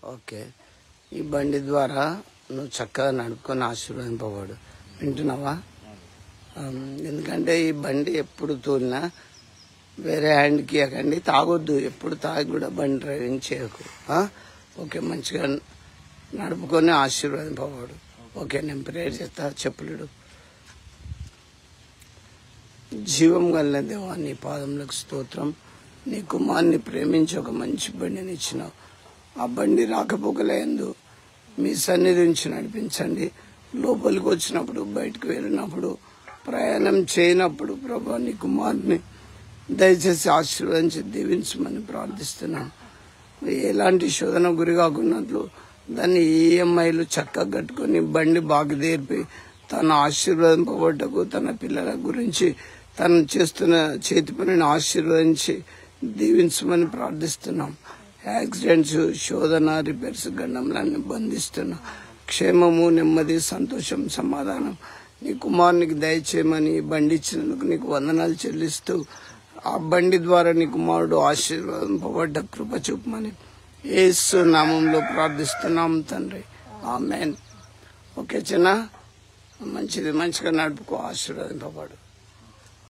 Okay, ఈ బండి ద్వారా నువ్వు చక్కగా నడుపుకొని ఆశీర్వదింపబడు. వింటున్నావా? ఎందుకంటే ఈ బండి ఎప్పుడు తోలినా వేరే హ్యాండ్కి ఇవ్వకండి, తాగొద్దు. ఎప్పుడు తాగి కూడా బండి డ్రైవింగ్ చేయకు. ఓకే, మంచిగా నడుపుకొని ఆశీర్వదింపబడు. ఓకే, నేను ప్రేయర్ చేస్తా. చెప్పులుడు. జీవం గల దేవా, నీ పాదములకు స్తోత్రం. నీ కుమార్ని ప్రేమించి ఒక మంచి బండిని ఇచ్చినావు. ఆ బండి రాకపోకలేందు మీ సన్నిధి నుంచి నడిపించండి. లోపలికి వచ్చినప్పుడు, బయటకు వెళ్ళినప్పుడు, ప్రయాణం చేయనప్పుడు ప్రభా నీ కుమార్ని దయచేసి ఆశీర్వదించి దీవించమని ప్రార్థిస్తున్నాను. ఎలాంటి శోధన గురి కాకున్నట్లు దాన్ని ఈఎంఐలు చక్కగా కట్టుకుని బండి బాగా దేర్పి తను ఆశీర్వదింపబడ్డకు, తన పిల్లల గురించి తను చేస్తున్న చేతి పనిని ఆశీర్వదించి దీవించమని ప్రార్థిస్తున్నాం. యాక్సిడెంట్స్, శోధన, రిపేర్స్, గండంలన్నీ బంధిస్తున్నా. క్షేమము, నెమ్మది, సంతోషం, సమాధానం నీ కుమారునికి దయచేయమని బండి ఇచ్చినందుకు నీకు వందనాలు చెల్లిస్తూ ఆ బండి ద్వారా నీ కుమారుడు ఆశీర్వదింపబడ్డ కృప చూపమని యేసు నామంలో ప్రార్థిస్తున్నాం తండ్రి. ఆమేన్. ఓకే చిన్న, మంచిది, మంచిగా నడుపుకో, ఆశీర్వదింపబడు.